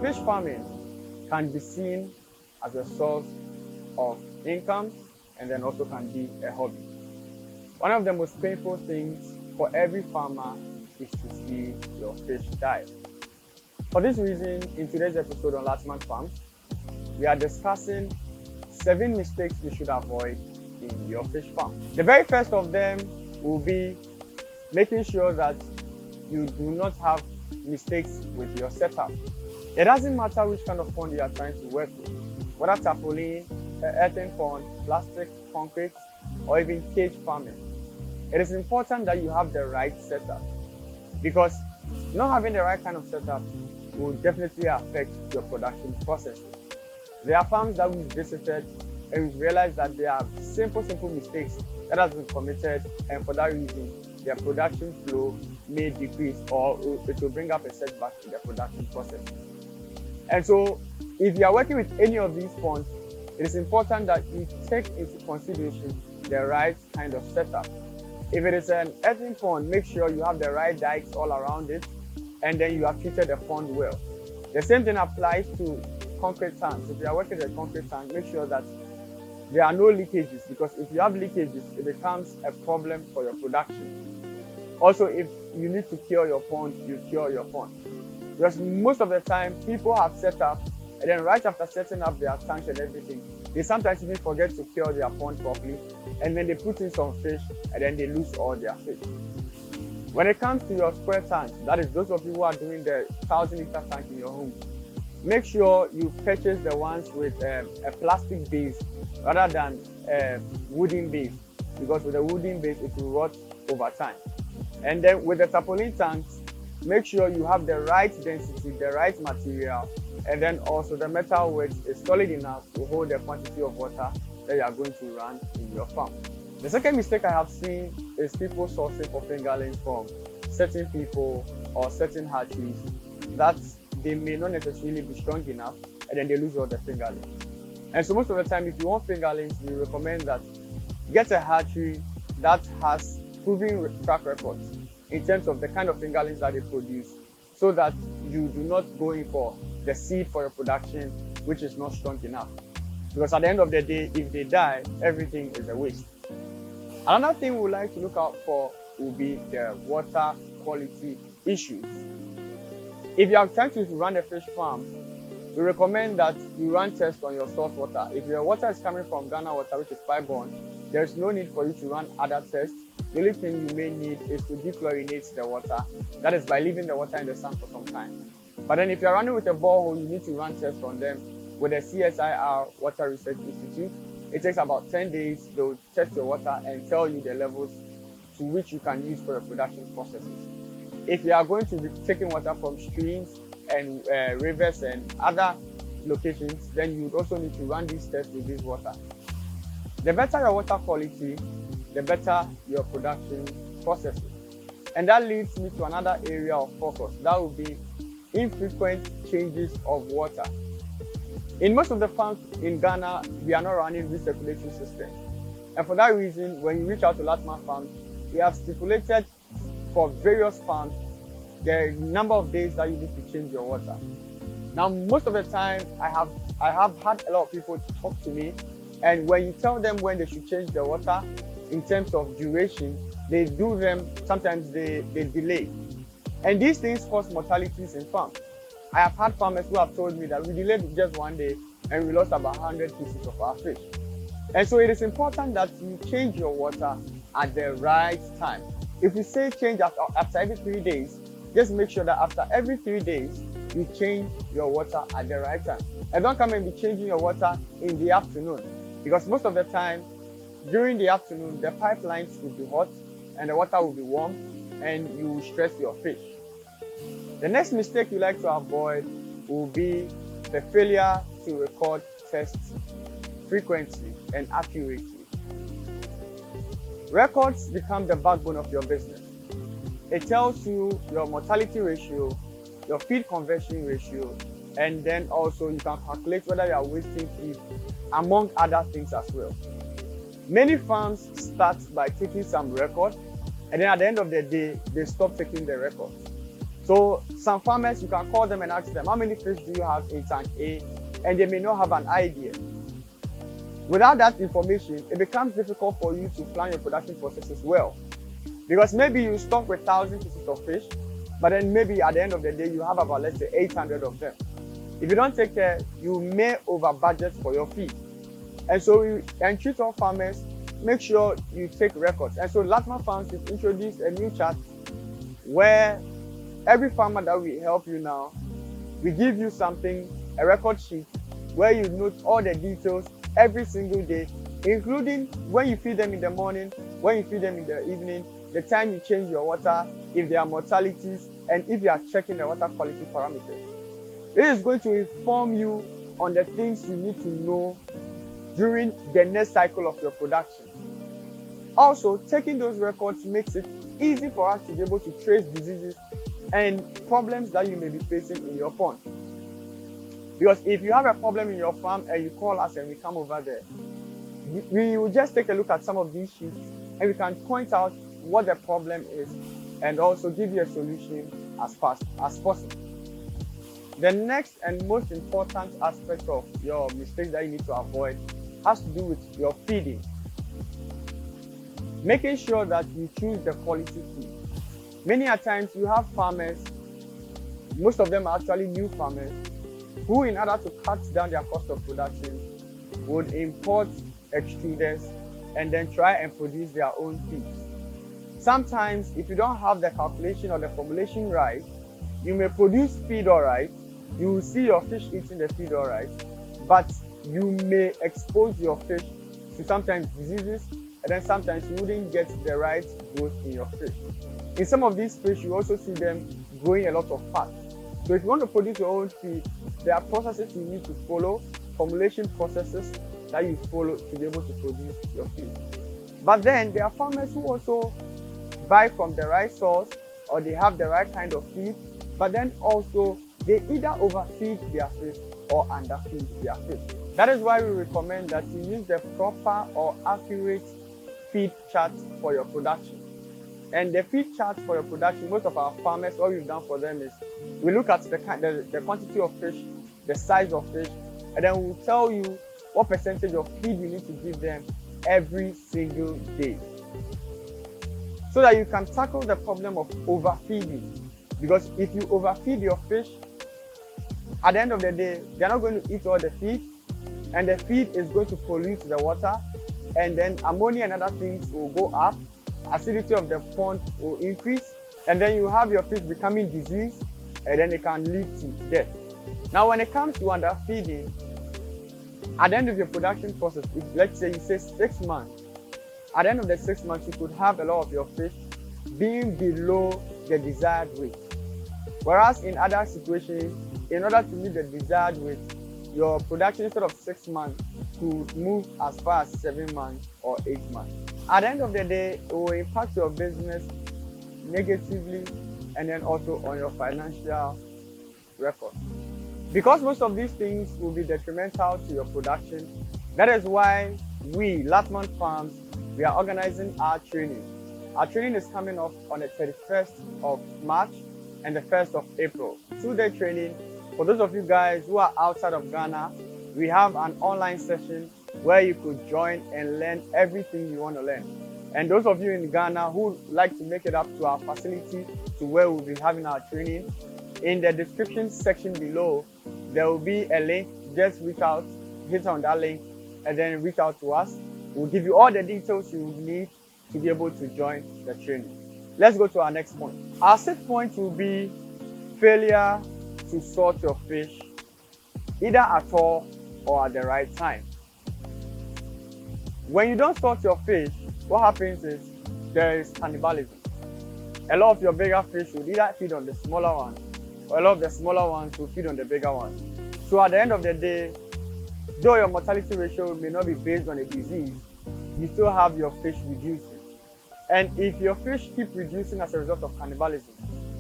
fish farming can be seen as a source of income and then also can be a hobby. One of the most painful things for every farmer is to see your fish die. For this reason, in today's episode on Lartman Farms, we are discussing 7 mistakes you should avoid in your fish farm. The very first of them will be making sure that you do not have mistakes with your setup. It doesn't matter which kind of pond you are trying to work with, whether tarpaulin, earthen pond, plastic, concrete, or even cage farming. It is important that you have the right setup, because not having the right kind of setup will definitely affect your production process. There are farms that we've visited and we've realized that there are simple mistakes that have been committed, and for that reason, their production flow may decrease or it will bring up a setback in the production process. And so, if you are working with any of these ponds, it is important that you take into consideration the right kind of setup. If it is an earthen pond, make sure you have the right dikes all around it, and then you have treated the pond well. The same thing applies to concrete tanks. If you are working with a concrete tank, make sure that there are no leakages, because if you have leakages, it becomes a problem for your production. Also, if you need to cure your pond, you cure your pond. Because most of the time, people have set up, and then right after setting up their tanks and everything, they sometimes even forget to cure their pond properly, and then they put in some fish, and then they lose all their fish. When it comes to your square tanks, that is those of you who are doing the 1,000-liter tank in your home, make sure you purchase the ones with a plastic base rather than a wooden base, because with a wooden base, it will rot over time. And then with the tarpaulin tanks, make sure you have the right density, the right material, and then also the metal weight is solid enough to hold the quantity of water that you are going to run in your farm. The second mistake I have seen is people sourcing for fingerlings from certain people or certain hatcheries that they may not necessarily be strong enough, and then they lose all the fingerlings. And so most of the time, if you want fingerlings, we recommend that get a hatchery that has proven track records in terms of the kind of fingerlings that they produce, so that you do not go in for the seed for your production, which is not strong enough. Because at the end of the day, if they die, everything is a waste. Another thing we would like to look out for will be the water quality issues. If you are trying to run a fish farm, we recommend that you run tests on your source water. If your water is coming from Ghana water, which is pipe-borne, there is no need for you to run other tests. The only thing you may need is to dechlorinate the water. That is by leaving the water in the sun for some time. But then if you're running with a borehole, you need to run tests on them with the CSIR Water Research Institute. It takes about 10 days. They'll test your water and tell you the levels to which you can use for your production processes. If you are going to be taking water from streams and rivers and other locations, then you would also need to run these tests with this water. The better your water quality, the better your production processes. And that leads me to another area of focus. That would be infrequent changes of water. In most of the farms in Ghana, we are not running recirculation systems. And for that reason, when you reach out to Lartman Farms, we have stipulated for various farms the number of days that you need to change your water. Now, most of the time, I have had a lot of people talk to me, and when you tell them when they should change their water in terms of duration, they do them, sometimes they delay. And these things cause mortalities in farms. I have had farmers who have told me that we delayed just one day and we lost about 100 pieces of our fish. And so it is important that you change your water at the right time. If we say change after every 3 days, just make sure that after every 3 days, you change your water at the right time. And don't come and be changing your water in the afternoon, because most of the time, during the afternoon, the pipelines will be hot and the water will be warm, and you will stress your fish. The next mistake you like to avoid will be the failure to record tests frequently and accurately. Records become the backbone of your business. It tells you your mortality ratio, your feed conversion ratio, and then also you can calculate whether you are wasting feed, among other things as well. Many farms start by taking some record, and then at the end of the day, they stop taking the records. So some farmers, you can call them and ask them, how many fish do you have in tank A? And they may not have an idea. Without that information, it becomes difficult for you to plan your production processes well. Because maybe you stock with 1,000 pieces of fish, but then maybe at the end of the day, you have about, let's say, 800 of them. If you don't take care, you may over budget for your feed. And so we entreat all farmers, make sure you take records. And so Lartman Farms has introduced a new chart where every farmer that we help you now, we give you something, a record sheet, where you note all the details every single day, including when you feed them in the morning, when you feed them in the evening, the time you change your water, if there are mortalities, and if you are checking the water quality parameters. It is going to inform you on the things you need to know during the next cycle of your production. Also, taking those records makes it easy for us to be able to trace diseases and problems that you may be facing in your pond. Because if you have a problem in your farm and you call us and we come over there, we will just take a look at some of these sheets and we can point out what the problem is and also give you a solution as fast as possible. The next and most important aspect of your mistake that you need to avoid has to do with your feeding. Making sure that you choose the quality feed. Many a times you have farmers, most of them are actually new farmers, who in order to cut down their cost of production would import extruders and then try and produce their own feed. Sometimes if you don't have the calculation or the formulation right, you may produce feed all right, you will see your fish eating the feed all right, but you may expose your fish to sometimes diseases, and then sometimes you wouldn't get the right growth in your fish. In some of these fish, you also see them growing a lot of fat. So if you want to produce your own feed, there are processes you need to follow, formulation processes that you follow to be able to produce your feed. But then there are farmers who also buy from the right source or they have the right kind of feed, but then also they either overfeed their fish or underfeed their fish. That is why we recommend that you use the proper or accurate feed chart for your production. And the feed chart for your production, most of our farmers, what we've done for them is we look at the quantity of fish, the size of fish, and then we'll tell you what percentage of feed you need to give them every single day, so that you can tackle the problem of overfeeding. Because if you overfeed your fish, at the end of the day, they're not going to eat all the feed, and the feed is going to pollute the water, and then ammonia and other things will go up, acidity of the pond will increase, and then you have your fish becoming diseased, and then it can lead to death. Now, when it comes to underfeeding, at the end of your production process, if, let's say you say 6 months, at the end of the 6 months, you could have a lot of your fish being below the desired weight. Whereas in other situations, in order to meet the desired weight, your production instead of 6 months could move as far as 7 months or 8 months. At the end of the day, it will impact your business negatively and then also on your financial record. Because most of these things will be detrimental to your production, that is why we, Lartman Farms, we are organizing our training. Our training is coming off on the 31st of March and the 1st of April. 2-day training. For those of you guys who are outside of Ghana, we have an online session where you could join and learn everything you want to learn. And those of you in Ghana who like to make it up to our facility, to where we'll be having our training, in the description section below, there will be a link. Just reach out, hit on that link, and then reach out to us. We'll give you all the details you need to be able to join the training. Let's go to our next point. Our 6th point will be failure to sort your fish, either at all or at the right time. When you don't sort your fish, what happens is there is cannibalism. A lot of your bigger fish will either feed on the smaller ones, or a lot of the smaller ones will feed on the bigger ones. So at the end of the day, though your mortality ratio may not be based on a disease, you still have your fish reducing. And if your fish keep reducing as a result of cannibalism,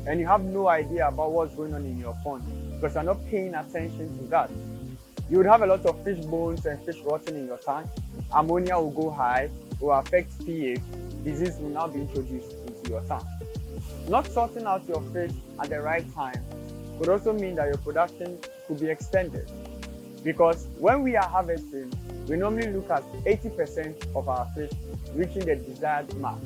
and you have no idea about what's going on in your pond, because you're not paying attention to that, you would have a lot of fish bones and fish rotting in your tank. Ammonia will go high, will affect pH, disease will now be introduced into your tank. Not sorting out your fish at the right time could also mean that your production could be extended. Because when we are harvesting, we normally look at 80% of our fish reaching the desired mark.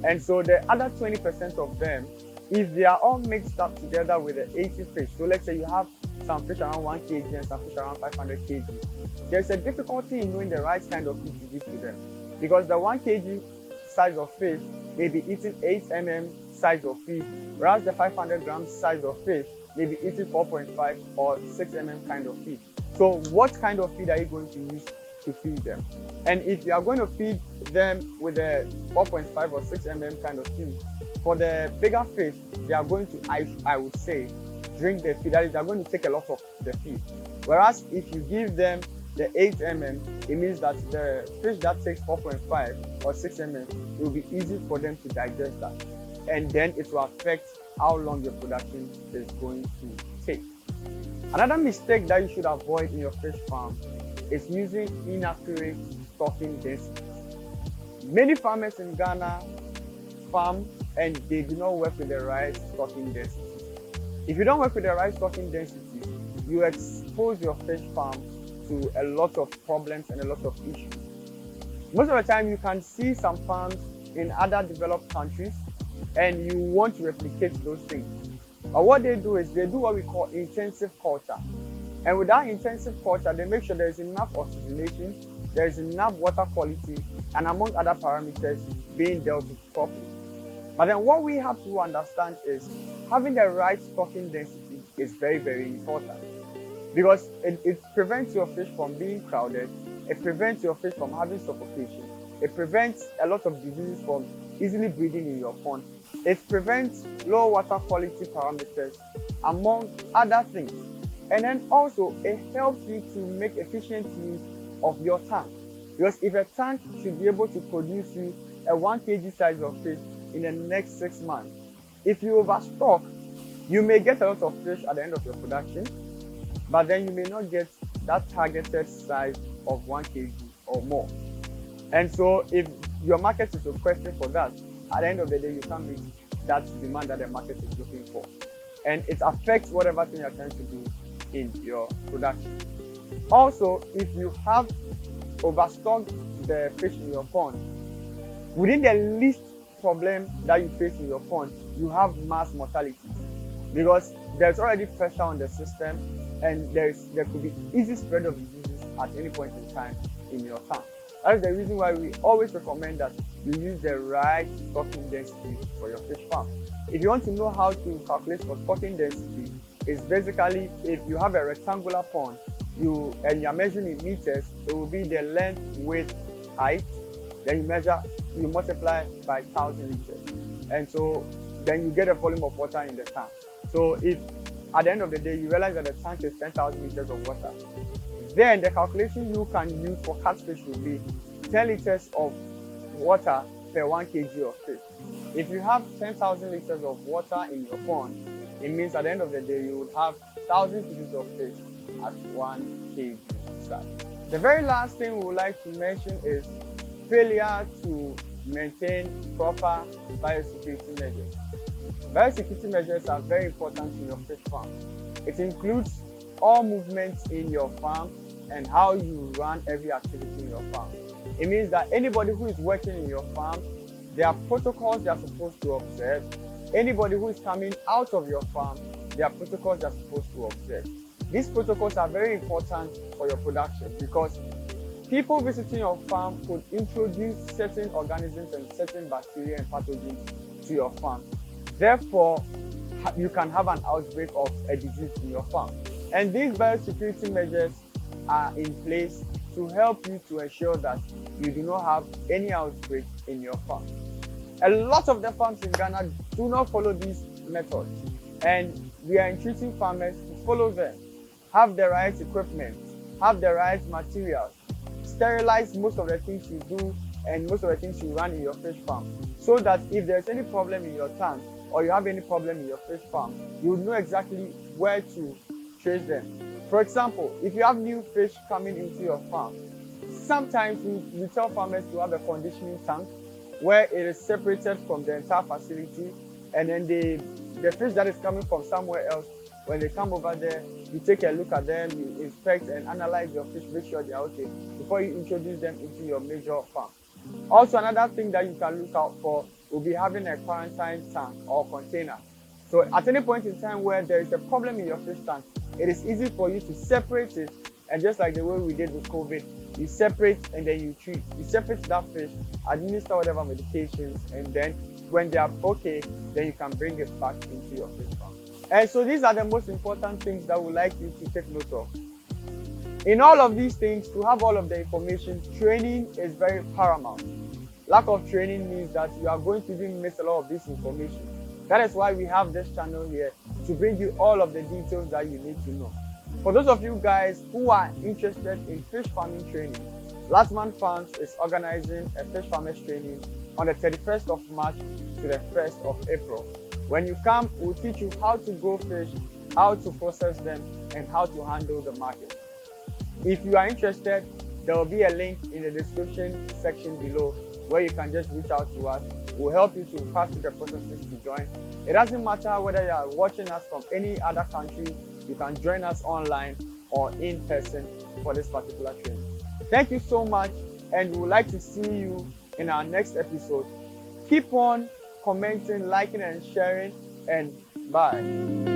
And so the other 20% of them, if they are all mixed up together with the 80 fish, so let's say you have some fish around 1 kg and some fish around 500 kg, there's a difficulty in knowing the right kind of feed to give to them. Because the 1 kg size of fish may be eating 8 mm size of feed, whereas the 500 grams size of fish may be eating 4.5 or 6 mm kind of feed. So what kind of feed are you going to use to feed them? And if you are going to feed them with a 4.5 or 6 mm kind of feed, for the bigger fish, they are going to, I would say, drink the feed. That is, they are going to take a lot of the feed. Whereas if you give them the 8 mm, it means that the fish that takes 4.5 or 6 mm, it will be easy for them to digest that. And then it will affect how long your production is going to take. Another mistake that you should avoid in your fish farm is using inaccurate stocking densities. Many farmers in Ghana farm and they do not work with the right stocking densities. If you don't work with the right stocking densities, you expose your fish farm to a lot of problems and a lot of issues. Most of the time, you can see some farms in other developed countries and you want to replicate those things. But what they do is they do what we call intensive culture. And with that intensive culture, they make sure there is enough oxygenation, there is enough water quality, and among other parameters being dealt with properly. But then what we have to understand is having the right stocking density is very, very important. Because it prevents your fish from being crowded, it prevents your fish from having suffocation, it prevents a lot of diseases from easily breeding in your pond, it prevents low water quality parameters, among other things. And then also, it helps you to make efficient use of your tank. Because if a tank should be able to produce you a 1 kg size of fish in the next 6 months, if you overstock, you may get a lot of fish at the end of your production, but then you may not get that targeted size of 1 kg or more. And so if your market is requesting for that, at the end of the day, you can't meet that demand that the market is looking for. And it affects whatever thing you're trying to do in your production. Also, if you have overstocked the fish in your pond, within the least problem that you face in your pond, you have mass mortality. Because there's already pressure on the system and there could be easy spread of diseases at any point in time in your tank. That is the reason why we always recommend that you use the right stocking density for your fish farm. If you want to know how to calculate for stocking density, it's basically if you have a rectangular pond, you're measuring in meters, it will be the length, width, height, then you multiply by 1,000 liters. And so then you get a volume of water in the tank. So if at the end of the day you realize that the tank is 10,000 liters of water, then the calculation you can use for catfish will be 10 liters of water per 1 kg of fish. If you have 10,000 liters of water in your pond, it means at the end of the day you would have 1,000 pieces of fish at 1 kg size. The very last thing we would like to mention is failure to maintain proper biosecurity measures. Biosecurity measures are very important in your fish farm. It includes all movements in your farm and how you run every activity in your farm. It means that anybody who is working in your farm, there are protocols they are supposed to observe. Anybody who is coming out of your farm, there are protocols they are supposed to observe. These protocols are very important for your production because people visiting your farm could introduce certain organisms and certain bacteria and pathogens to your farm. Therefore, you can have an outbreak of a disease in your farm. And these biosecurity measures are in place to help you to ensure that you do not have any outbreak in your farm. A lot of the farms in Ghana do not follow these methods, and we are entreating farmers to follow them, have the right equipment, have the right materials, sterilize most of the things you do and most of the things you run in your fish farm, so that if there's any problem in your tank or you have any problem in your fish farm, you know exactly where to trace them. For example, if you have new fish coming into your farm, sometimes we tell farmers to have a conditioning tank where it is separated from the entire facility and then the fish that is coming from somewhere else, when they come over there, you take a look at them, you inspect and analyze your fish, make sure they are okay before you introduce them into your major farm. Also, another thing that you can look out for will be having a quarantine tank or container. So at any point in time where there is a problem in your fish tank, it is easy for you to separate it, and just like the way we did with COVID, you separate and then you treat. You separate that fish, administer whatever medications, and then when they are okay, then you can bring it back into your fish farm. And so these are the most important things that we'd like you to take note of. In all of these things, to have all of the information, training is very paramount. Lack of training means that you are going to even miss a lot of this information. That is why we have this channel here, to bring you all of the details that you need to know. For those of you guys who are interested in fish farming training, Lartman Farms is organizing a fish farmers training on the 31st of March to the 1st of April. When you come, we'll teach you how to grow fish, how to process them, and how to handle the market. If you are interested, there will be a link in the description section below where you can just reach out to us. We'll help you to pass through the processes to join. It doesn't matter whether you are watching us from any other country, you can join us online or in person for this particular training. Thank you so much, and we would like to see you in our next episode. Keep on commenting, liking, and sharing, and bye.